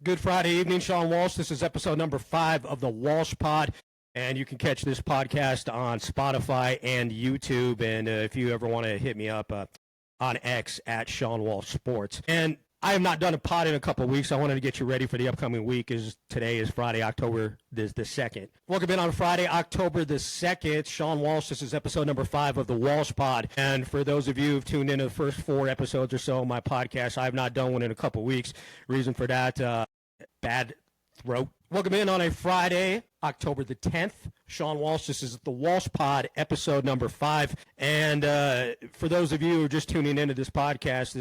Good Friday evening, Sean Walsh. This is episode number 5 of the Walsh Pod, and you can catch this podcast on Spotify and YouTube. And if you ever want to hit me up on X at Sean Walsh Sports. And I have not done a pod in a couple of weeks. I wanted to get you ready for the upcoming week. Today is Friday, October the 2nd. Welcome in on Friday, October the 2nd. Sean Walsh, this is episode number 5 of the Walsh Pod. And for those of you who've tuned in to the first 4 episodes or so of my podcast, I have not done one in a couple of weeks. Reason for that, bad throat. Welcome in on a Friday, October the 10th. Sean Walsh, this is the Walsh Pod, episode number 5. And for those of you who are just tuning into this podcast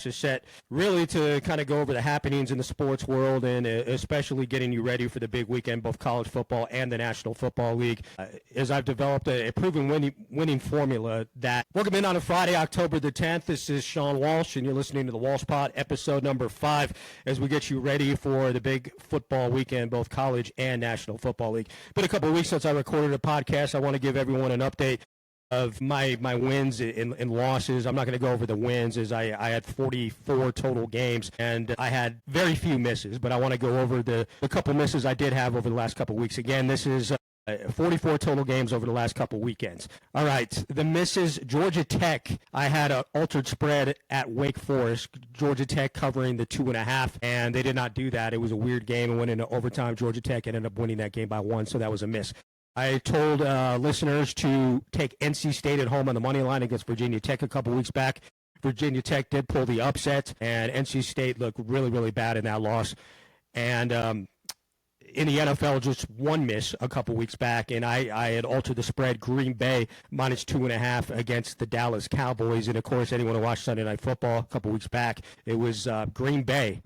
is set really to kind of go over the happenings in the sports world and especially getting you ready for the big weekend, both college football and the National Football League, as I've developed a proven winning formula that. Welcome in on a Friday, October the 10th. This is Sean Walsh, and you're listening to the Walsh Pod, episode number 5, as we get you ready for the big football weekend, both college and National Football League. Been a couple of weeks since I recorded a podcast. I want to give everyone an update of my wins and losses. I'm not going to go over the wins, as I had 44 total games, and I had very few misses, but I want to go over the couple misses I did have over the last couple of weeks. Again, this is 44 total games over the last couple weekends. All right, the misses. Georgia Tech, I had an altered spread at Wake Forest. Georgia Tech covering the 2.5, and they did not do that. It was a weird game and went into overtime. Georgia Tech ended up winning that game by 1, so that was a miss. I told listeners to take NC State at home on the money line against Virginia Tech a couple weeks back. Virginia Tech did pull the upset, and NC State looked really, really bad in that loss. And in the NFL, just one miss a couple weeks back, and I had altered the spread, Green Bay minus 2.5 against the Dallas Cowboys. And, of course, anyone who watched Sunday Night Football a couple weeks back, it was Green Bay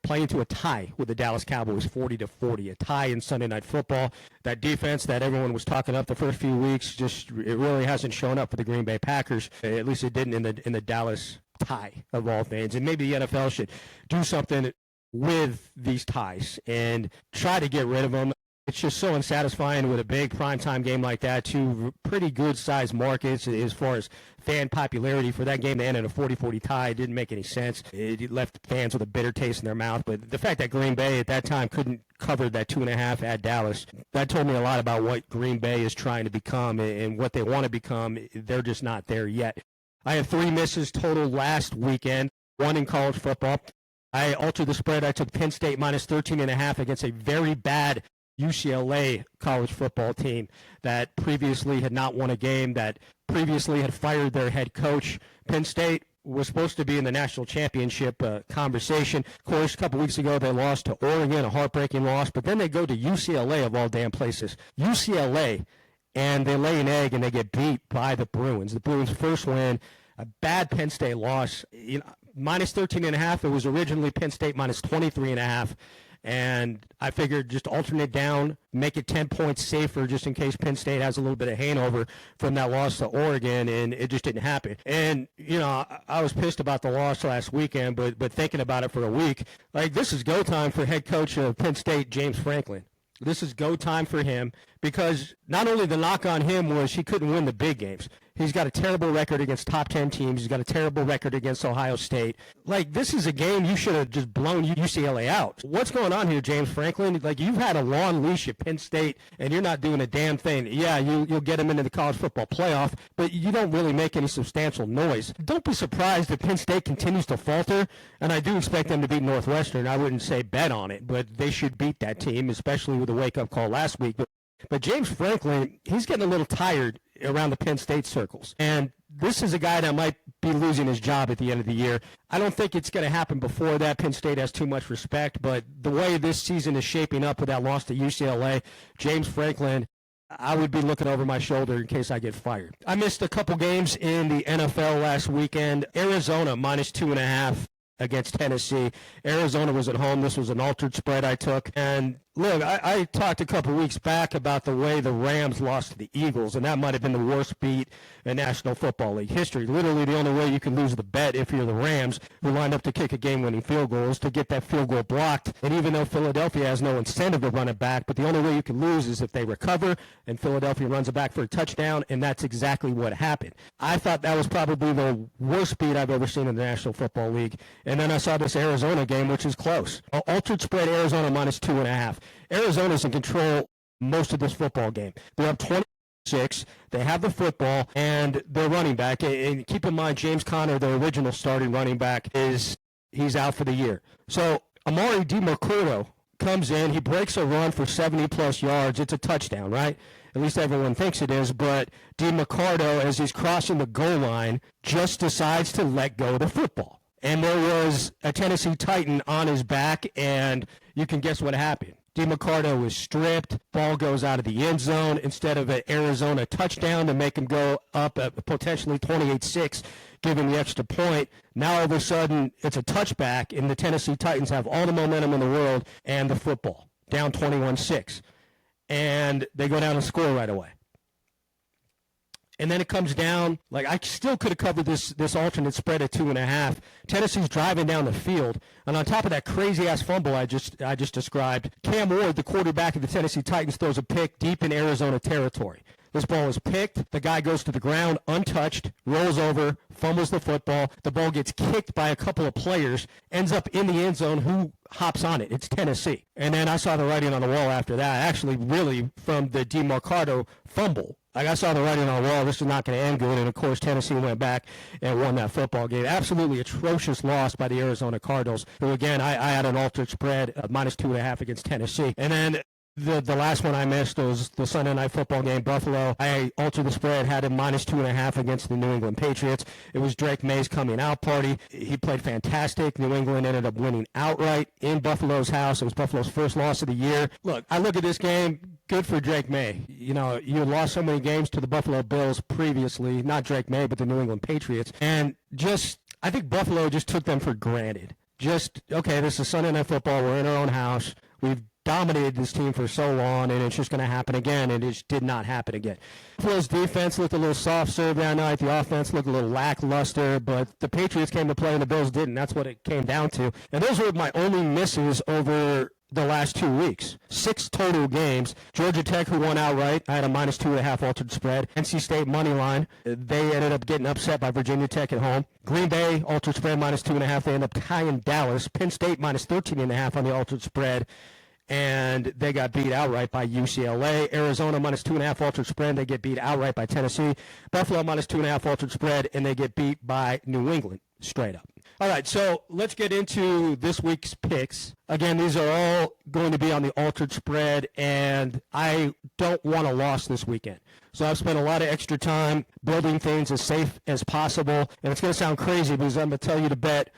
playing to a tie with the Dallas Cowboys, 40-40, a tie in Sunday Night Football. That defense that everyone was talking up the first few weeks, it really hasn't shown up for the Green Bay Packers. At least it didn't in the Dallas tie of all things. And maybe the NFL should do something with these ties and try to get rid of them. It's just so unsatisfying with a big primetime game like that. Two pretty good-sized markets as far as fan popularity. For that game to end in a 40-40 tie, it didn't make any sense. It left fans with a bitter taste in their mouth. But the fact that Green Bay at that time couldn't cover that 2.5 at Dallas, that told me a lot about what Green Bay is trying to become and what they want to become. They're just not there yet. I have 3 misses total last weekend, 1 in college football. I altered the spread. I took Penn State minus 13.5 against a very bad UCLA college football team that previously had not won a game, that previously had fired their head coach. Penn State was supposed to be in the national championship conversation. Of course, a couple weeks ago they lost to Oregon, a heartbreaking loss, but then they go to UCLA of all damn places. UCLA, and they lay an egg and they get beat by the Bruins. The Bruins' first win, a bad Penn State loss. Minus 13.5. It was originally Penn State minus 23.5. And I figured just alternate down, make it 10 points safer just in case Penn State has a little bit of hangover from that loss to Oregon, and it just didn't happen. And, I was pissed about the loss last weekend, but thinking about it for a week, this is go time for head coach of Penn State, James Franklin. This is go time for him because not only the knock on him was he couldn't win the big games. He's got a terrible record against top 10 teams. He's got a terrible record against Ohio State. This is a game you should have just blown UCLA out. What's going on here, James Franklin? You've had a long leash at Penn State, and you're not doing a damn thing. Yeah, you'll get them into the college football playoff, but you don't really make any substantial noise. Don't be surprised if Penn State continues to falter, and I do expect them to beat Northwestern. I wouldn't say bet on it, but they should beat that team, especially with the wake-up call last week. But James Franklin, he's getting a little tired around the Penn State circles. And this is a guy that might be losing his job at the end of the year. I don't think it's going to happen before that. Penn State has too much respect. But the way this season is shaping up with that loss to UCLA, James Franklin, I would be looking over my shoulder in case I get fired. I missed a couple games in the NFL last weekend. Arizona minus 2.5 against Tennessee. Arizona was at home. This was an altered spread I took. And Look, I talked a couple weeks back about the way the Rams lost to the Eagles, and that might have been the worst beat in National Football League history. Literally, the only way you can lose the bet if you're the Rams, who lined up to kick a game-winning field goal, is to get that field goal blocked. And even though Philadelphia has no incentive to run it back, but the only way you can lose is if they recover and Philadelphia runs it back for a touchdown, and that's exactly what happened. I thought that was probably the worst beat I've ever seen in the National Football League. And then I saw this Arizona game, which is close. Altered spread Arizona minus 2.5. Arizona's in control most of this football game. They're up 26. They have the football and their running back. And keep in mind, James Conner, the original starting running back, he's out for the year. So Amari DiMercordo comes in. He breaks a run for 70-plus yards. It's a touchdown, right? At least everyone thinks it is. But DiMercordo, as he's crossing the goal line, just decides to let go of the football. And there was a Tennessee Titan on his back, and you can guess what happened. DiMercordo was stripped. Ball goes out of the end zone instead of an Arizona touchdown to make him go up at potentially 28-6, giving the extra point. Now all of a sudden it's a touchback, and the Tennessee Titans have all the momentum in the world and the football, down 21-6. And they go down and score right away. And then it comes down, like I still could have covered this alternate spread at 2.5. Tennessee's driving down the field. And on top of that crazy-ass fumble I just described, Cam Ward, the quarterback of the Tennessee Titans, throws a pick deep in Arizona territory. This ball is picked. The guy goes to the ground untouched, rolls over, fumbles the football. The ball gets kicked by a couple of players, ends up in the end zone. Who hops on it? It's Tennessee. And then I saw the writing on the wall after that, actually really from the DiMercordo fumble. Like I saw the writing on the wall, this is not going to end good. And, of course, Tennessee went back and won that football game. Absolutely atrocious loss by the Arizona Cardinals, who, again, I had an altered spread of minus 2.5 against Tennessee. And then the last one I missed was the Sunday Night Football game, Buffalo. I altered the spread, had him minus 2.5 against the New England Patriots. It was Drake May's coming out party. He played fantastic. New England ended up winning outright in Buffalo's house. It was Buffalo's first loss of the year. Look, I look at this game, good for Drake May. You know, you lost so many games to the Buffalo Bills previously, not Drake May, but the New England Patriots. And I think Buffalo just took them for granted. Okay, this is Sunday Night Football. We're in our own house. We've dominated this team for so long, and it's just going to happen again, and it just did not happen again. Buffalo's defense looked a little soft serve that night. The offense looked a little lackluster, but the Patriots came to play and the Bills didn't. That's what it came down to. And those were my only misses over the last 2 weeks. 6 total games. Georgia Tech, who won outright, I had a minus 2.5 altered spread. NC State money line. They ended up getting upset by Virginia Tech at home. Green Bay, altered spread minus 2.5. They ended up tying Dallas. Penn State minus 13.5 on the altered spread, and they got beat outright by UCLA. Arizona minus 2.5 altered spread, they get beat outright by Tennessee. Buffalo minus 2.5 altered spread, and they get beat by New England straight up. All right, so let's get into this week's picks. Again, these are all going to be on the altered spread, and I don't want a loss this weekend. So I've spent a lot of extra time building things as safe as possible, and it's going to sound crazy because I'm going to tell you to bet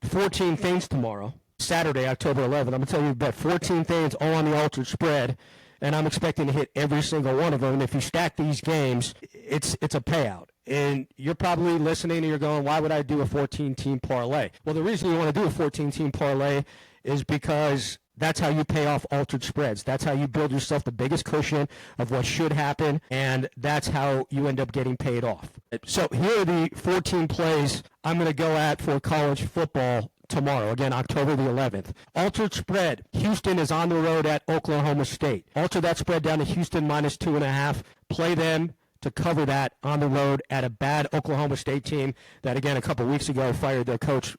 14 things tomorrow. Saturday, October 11th. I'm going to tell you to bet 14 things all on the altered spread, and I'm expecting to hit every single one of them. And if you stack these games, it's a payout. And you're probably listening and you're going, why would I do a 14-team parlay? Well, the reason you want to do a 14-team parlay is because that's how you pay off altered spreads. That's how you build yourself the biggest cushion of what should happen, and that's how you end up getting paid off. So here are the 14 plays I'm going to go at for college football tomorrow, again, October the 11th. Altered spread. Houston is on the road at Oklahoma State. Alter that spread down to Houston minus 2.5. Play them to cover that on the road at a bad Oklahoma State team that, again, a couple weeks ago fired their coach,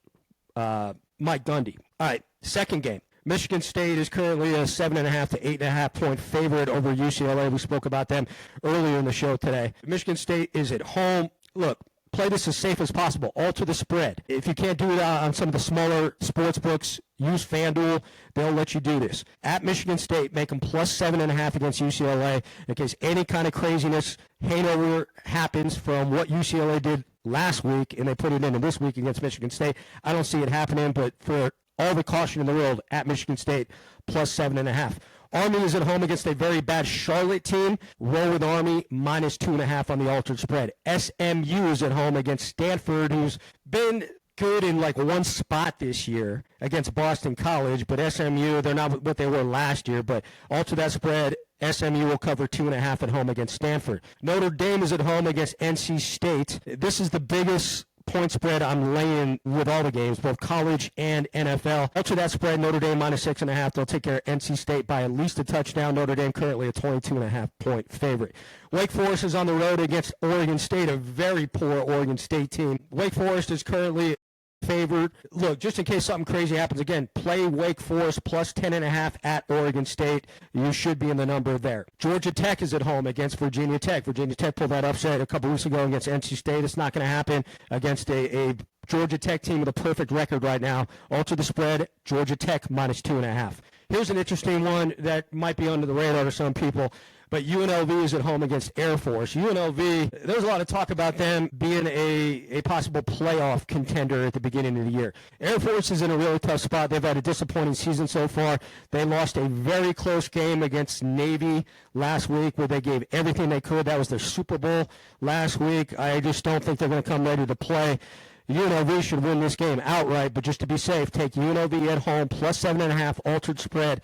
Mike Gundy. All right, second game. Michigan State is currently a 7.5 to 8.5 point favorite over UCLA. We spoke about them earlier in the show today. Michigan State is at home. Look, play this as safe as possible. Alter the spread. If you can't do it on some of the smaller sports books, use FanDuel. They'll let you do this. At Michigan State, make them plus 7.5 against UCLA in case any kind of craziness hangover happens from what UCLA did last week and they put it in this week against Michigan State. I don't see it happening, but for all the caution in the world, at Michigan State, plus 7.5. Army is at home against a very bad Charlotte team. Roll with Army, minus 2.5 on the altered spread. SMU is at home against Stanford, who's been good in like one spot this year against Boston College, but SMU, they're not what they were last year, but alter that spread. SMU will cover 2.5 at home against Stanford. Notre Dame is at home against NC State. This is the biggest point spread I'm laying with all the games, both college and NFL. Alter that spread, Notre Dame minus 6.5. They'll take care of NC State by at least a touchdown. Notre Dame currently a 22.5 point favorite. Wake Forest is on the road against Oregon State, a very poor Oregon State team. Wake Forest is currently favored. Look, just in case something crazy happens again, play Wake Forest plus 10.5 at Oregon State. You should be in the number there. Georgia Tech is at home against Virginia Tech. Virginia Tech pulled that upset a couple weeks ago against NC State. It's not going to happen against a Georgia Tech team with a perfect record right now. Alter the spread, Georgia Tech minus 2.5. Here's an interesting one that might be under the radar to some people, but UNLV is at home against Air Force. UNLV, there's a lot of talk about them being a possible playoff contender at the beginning of the year. Air Force is in a really tough spot. They've had a disappointing season so far. They lost a very close game against Navy last week where they gave everything they could. That was their Super Bowl last week. I just don't think they're going to come ready to play. UNLV should win this game outright, but just to be safe, take UNLV at home plus 7.5 altered spread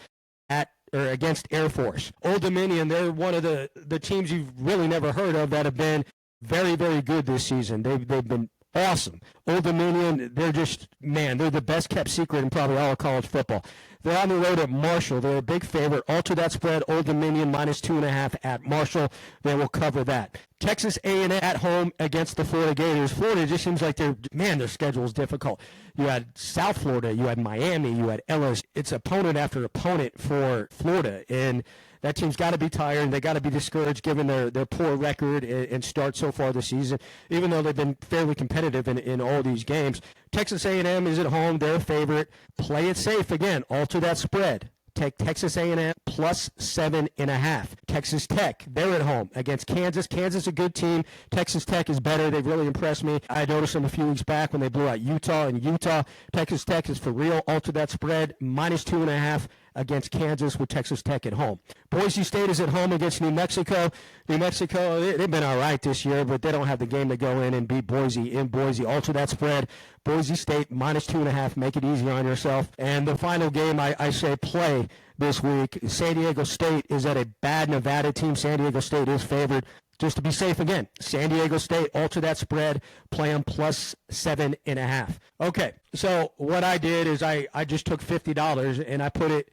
against Air Force. Old Dominion, they're one of the teams you've really never heard of that have been very, very good this season. They've been awesome. Old Dominion, they're the best kept secret in probably all of college football. They're on the road at Marshall. They're a big favorite. Alter that spread, Old Dominion minus 2.5 at Marshall. They will cover that. Texas A&M at home against the Florida Gators. Florida just seems like their schedule is difficult. You had South Florida, you had Miami, you had LSU. It's opponent after opponent for Florida, and that team's got to be tired. They got to be discouraged given their poor record and start so far this season, even though they've been fairly competitive in all these games. Texas A&M is at home. They're a favorite. Play it safe. Again, alter that spread. Take Texas A&M plus 7.5. Texas Tech, they're at home against Kansas. Kansas is a good team. Texas Tech is better. They've really impressed me. I noticed them a few weeks back when they blew out Utah. And Utah, Texas Tech is for real. Alter that spread, minus 2.5 against Kansas with Texas Tech at home. Boise State is at home against New Mexico. New Mexico, they've been all right this year, but they don't have the game to go in and beat Boise in Boise. Alter that spread. Boise State minus 2.5. Make it easy on yourself. And the final game I say play this week, San Diego State is at a bad Nevada team. San Diego State is favored. Just to be safe again, San Diego State, alter that spread, play them plus 7.5. Okay, so what I did is I just took $50 and I put it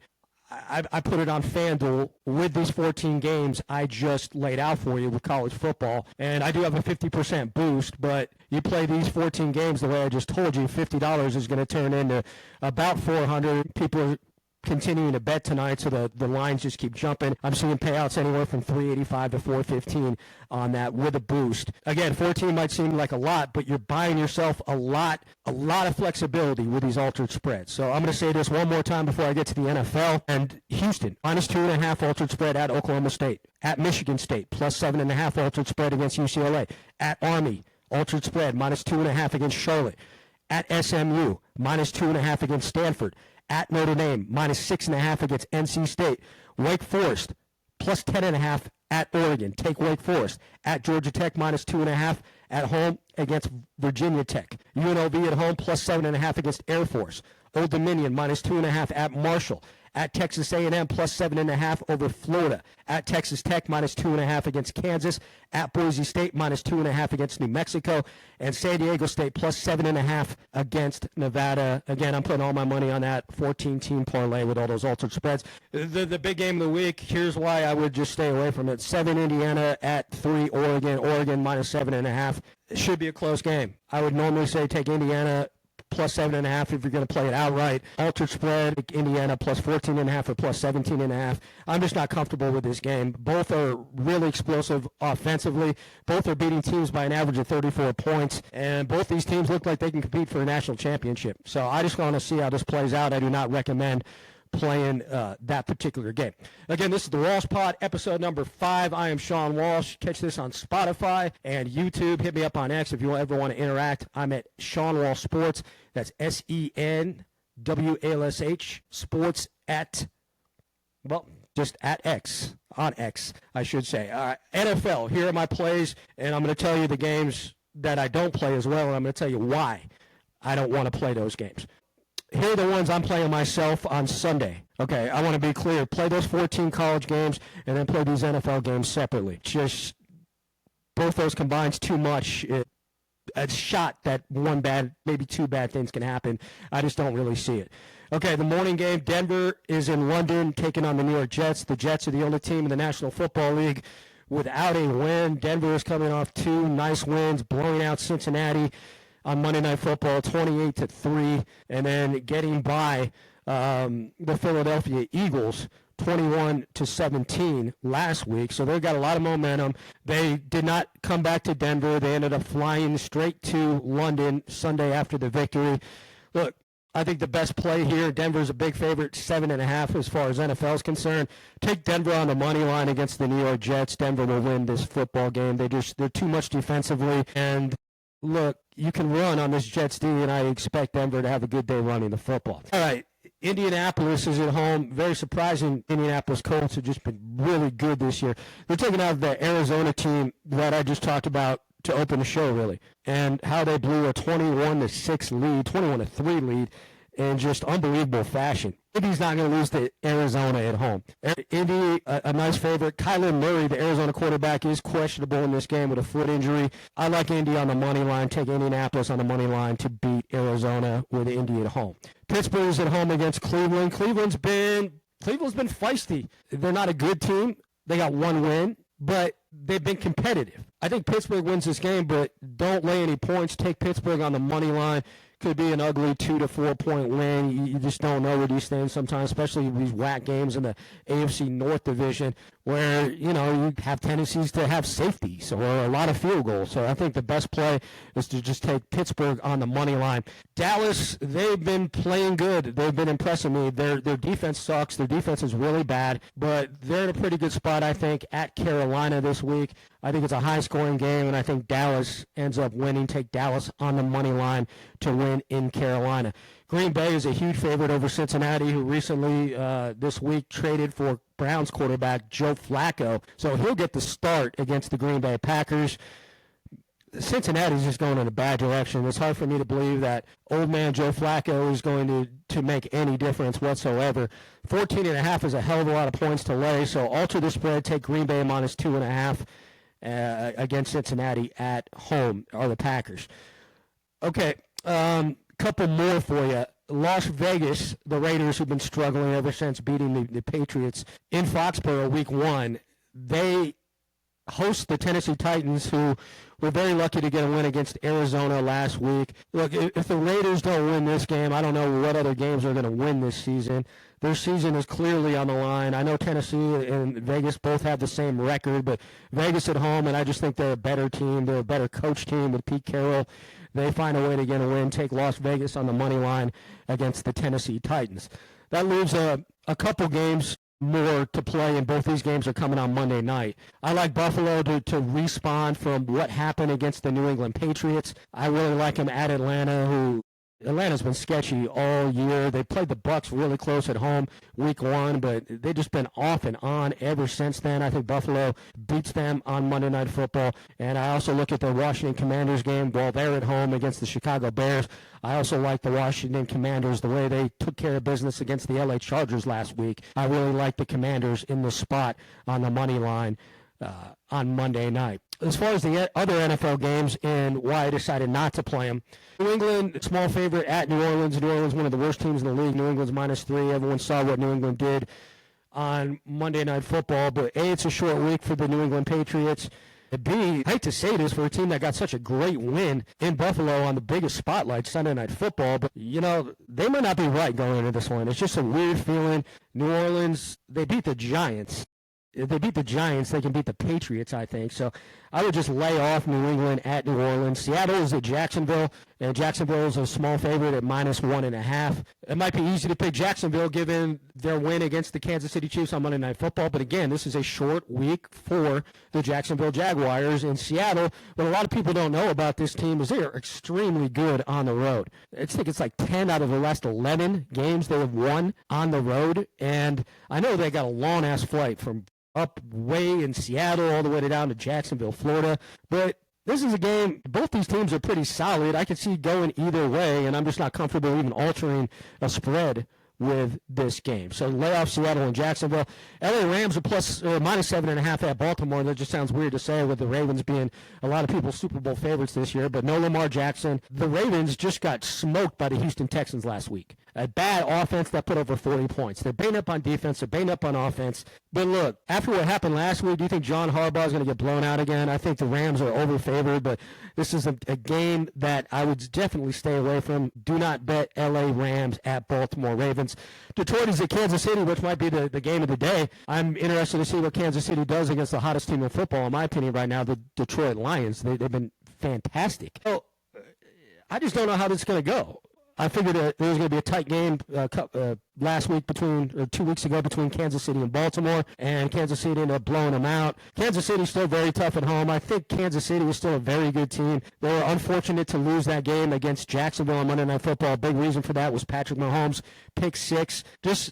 on FanDuel with these 14 games I just laid out for you with college football. And I do have a 50% boost, but you play these 14 games the way I just told you, $50 is going to turn into about $400. People are continuing to bet tonight, so the lines just keep jumping. I'm seeing payouts anywhere from $385 to $415 on that with a boost. Again, 14 might seem like a lot, but you're buying yourself a lot of flexibility with these altered spreads. So I'm going to say this one more time before I get to the NFL. And Houston, minus 2.5 altered spread at Oklahoma State. At Michigan State, plus 7.5 altered spread against UCLA. At Army, altered spread, minus 2.5 against Charlotte. At SMU, minus 2.5 against Stanford. At Notre Dame, minus 6.5 against NC State. Wake Forest, plus 10.5 at Oregon. Take Wake Forest. At Georgia Tech, minus 2.5 at home against Virginia Tech. UNLV at home, plus 7.5 against Air Force. Old Dominion, minus 2.5 at Marshall. At Texas A&M, plus 7.5 over Florida. At Texas Tech, minus 2.5 against Kansas. At Boise State, minus 2.5 against New Mexico. And San Diego State, plus 7.5 against Nevada. Again, I'm putting all my money on that 14-team parlay with all those altered spreads. The big game of the week, here's why I would just stay away from it. 7 Indiana at 3 Oregon. Oregon, minus 7.5. It should be a close game. I would normally say take Indiana plus 7.5 if you're going to play it outright. Altered spread, Indiana plus 14.5 or plus 17.5. I'm just not comfortable with this game. Both are really explosive offensively. Both are beating teams by an average of 34 points. And both these teams look like they can compete for a national championship. So I just want to see how this plays out. I do not recommend playing that particular game. Again, this is the Walsh Pod, episode number 5. I am Sean Walsh. Catch this on Spotify and YouTube. Hit me up on X if you ever want to interact. I'm at Sean Walsh Sports. That's SENWALSH Sports at, well, just at X, on X, I should say. NFL, here are my plays, and I'm going to tell you the games that I don't play as well, and I'm going to tell you why I don't want to play those games. Here are the ones I'm playing myself on Sunday. Okay, I want to be clear. Play those 14 college games and then play these NFL games separately. Just both those combines too much. A shot that one bad, maybe two bad things can happen. I just don't really see it. Okay, the morning game, Denver is in London taking on the New York Jets. The Jets are the only team in the National Football League without a win. Denver is coming off two nice wins, blowing out Cincinnati on Monday Night Football 28-3, and then getting by the Philadelphia Eagles 21-17 last week. So they've got a lot of momentum. They did not come back to Denver. They ended up flying straight to London Sunday after the victory. Look, I think the best play here, Denver's a big favorite, 7.5 as far as NFL is concerned. Take Denver on the money line against the New York Jets. Denver will win this football game. They're too much defensively. And look, you can run on this Jets D, and I expect Denver to have a good day running the football. All right. Indianapolis is at home. Very surprising. Indianapolis Colts have just been really good this year. They're taking out the Arizona team that I just talked about to open the show, really, and how they blew a 21-6 lead, 21-3 lead in just unbelievable fashion. Indy's not going to lose to Arizona at home. Indy, a nice favorite. Kyler Murray, the Arizona quarterback, is questionable in this game with a foot injury. I like Indy on the money line. Take Indianapolis on the money line to beat Arizona with Indy at home. Pittsburgh's at home against Cleveland. Cleveland's been feisty. They're not a good team. They got one win, but they've been competitive. I think Pittsburgh wins this game, but don't lay any points. Take Pittsburgh on the money line. Could be an ugly 2 to 4 point win. You just don't know where these things sometimes, especially these whack games in the AFC North Division where, you have tendencies to have safeties or a lot of field goals. So I think the best play is to just take Pittsburgh on the money line. Dallas, they've been playing good. They've been impressing me. Their defense sucks. Their defense is really bad, but they're in a pretty good spot, I think, at Carolina this week. I think it's a high-scoring game, and I think Dallas ends up winning. Take Dallas on the money line to win in Carolina. Green Bay is a huge favorite over Cincinnati, who recently this week traded for Browns quarterback Joe Flacco. So he'll get the start against the Green Bay Packers. Cincinnati's just going in a bad direction. It's hard for me to believe that old man Joe Flacco is going to make any difference whatsoever. 14.5 is a hell of a lot of points to lay, so alter the spread, take Green Bay minus 2.5 against Cincinnati at home, or the Packers. Okay, couple more for you. Las Vegas, the Raiders, who've been struggling ever since beating the Patriots in Foxborough week 1, they host the Tennessee Titans, who were very lucky to get a win against Arizona last week. Look, if the Raiders don't win this game, I don't know what other games are going to win this season. Their season is clearly on the line. I know Tennessee and Vegas both have the same record, but Vegas at home, and I just think they're a better team. They're a better coach team with Pete Carroll. They find a way to get a win. Take Las Vegas on the money line against the Tennessee Titans. That leaves a couple games more to play, and both these games are coming on Monday night. I like Buffalo to respawn from what happened against the New England Patriots. I really like them at Atlanta, Atlanta's been sketchy all year. They played the Bucs really close at home week 1, but they've just been off and on ever since then. I think Buffalo beats them on Monday Night Football. And I also look at the Washington Commanders game while they're at home against the Chicago Bears. I also like the Washington Commanders, the way they took care of business against the LA Chargers last week. I really like the Commanders in the spot on the money line on Monday night. As far as the other NFL games and why I decided not to play them, New England, small favorite at New Orleans. New Orleans, one of the worst teams in the league. New England's -3. Everyone saw what New England did on Monday Night Football. But A, it's a short week for the New England Patriots. B, I hate to say this for a team that got such a great win in Buffalo on the biggest spotlight, Sunday Night Football, but, they might not be right going into this one. It's just a weird feeling. New Orleans, they beat the Giants. If they beat the Giants, they can beat the Patriots, I think. So I would just lay off New England at New Orleans. Seattle is at Jacksonville, and Jacksonville is a small favorite at -1.5. It might be easy to pick Jacksonville given their win against the Kansas City Chiefs on Monday Night Football. But again, this is a short week for the Jacksonville Jaguars. In Seattle, what a lot of people don't know about this team is they are extremely good on the road. I think it's like 10 out of the last 11 games they have won on the road. And I know they got a long-ass flight from up way in Seattle all the way down to Jacksonville, Florida. But This is a game, both these teams are pretty solid. I could see going either way, and I'm just not comfortable even altering a spread with this game. So lay off Seattle and Jacksonville. LA Rams are minus 7.5 at Baltimore. That just sounds weird to say with the Ravens being a lot of people's Super Bowl favorites this year, but no Lamar Jackson. The Ravens just got smoked by the Houston Texans last week. A bad offense that put over 40 points. They're banged up on defense. They're banged up on offense. But look, after what happened last week, do you think John Harbaugh is going to get blown out again? I think the Rams are overfavored, but this is a game that I would definitely stay away from. Do not bet LA Rams at Baltimore Ravens. Detroit is at Kansas City, which might be the game of the day. I'm interested to see what Kansas City does against the hottest team in football, in my opinion, right now, the Detroit Lions. They've been fantastic. So I just don't know how this is going to go. I figured there was going to be a tight game last week 2 weeks ago between Kansas City and Baltimore, and Kansas City ended up blowing them out. Kansas City's still very tough at home. I think Kansas City is still a very good team. They were unfortunate to lose that game against Jacksonville on Monday Night Football. A big reason for that was Patrick Mahomes' pick six.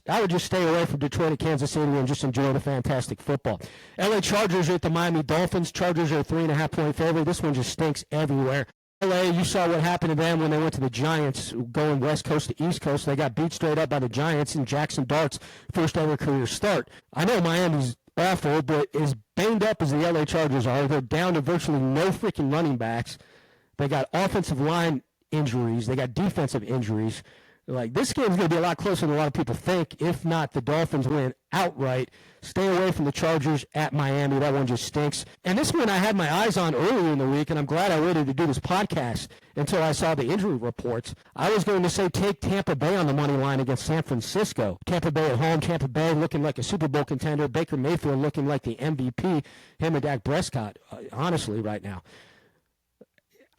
I would just stay away from Detroit and Kansas City and just enjoy the fantastic football. LA Chargers are at the Miami Dolphins. Chargers are a 3.5-point favorite. This one just stinks everywhere. LA, you saw what happened to them when they went to the Giants, going West Coast to East Coast. They got beat straight up by the Giants in Jackson Dart's first ever career start. I know Miami's awful, but as banged up as the LA Chargers are, they're down to virtually no freaking running backs. They got offensive line injuries. They got defensive injuries. Like, this game's going to be a lot closer than a lot of people think. If not, the Dolphins win outright. Stay away from the Chargers at Miami. That one just stinks. And this one I had my eyes on earlier in the week, and I'm glad I waited to do this podcast until I saw the injury reports. I was going to say take Tampa Bay on the money line against San Francisco. Tampa Bay at home. Tampa Bay looking like a Super Bowl contender. Baker Mayfield looking like the MVP. Him and Dak Prescott, honestly, right now.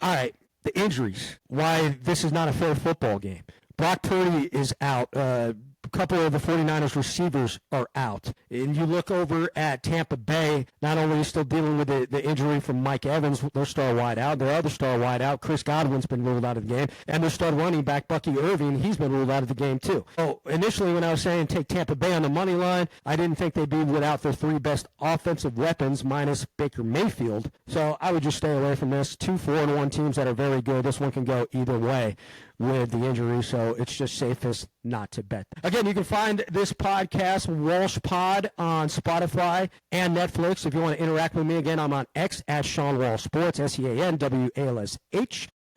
All right, the injuries. Why this is not a fair football game. Brock Purdy is out. A couple of the 49ers receivers are out. And you look over at Tampa Bay, not only are you still dealing with the injury from Mike Evans, their star wide out, their other star wide out, Chris Godwin's been ruled out of the game, and their star running back, Bucky Irving, he's been ruled out of the game too. So initially when I was saying take Tampa Bay on the money line, I didn't think they'd be without their three best offensive weapons minus Baker Mayfield. So I would just stay away from this. 2 4-1 teams that are very good. This one can go either way with the injury, so it's just safest not to bet. Again, you can find this podcast, Walsh Pod, on Spotify and Netflix. If you want to interact with me, again, I'm on X at Sean Walsh Sports, SeanWalsh.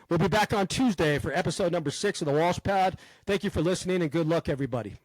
We'll be back on Tuesday for episode number 6 of the Walsh Pod. Thank you for listening, and good luck, everybody.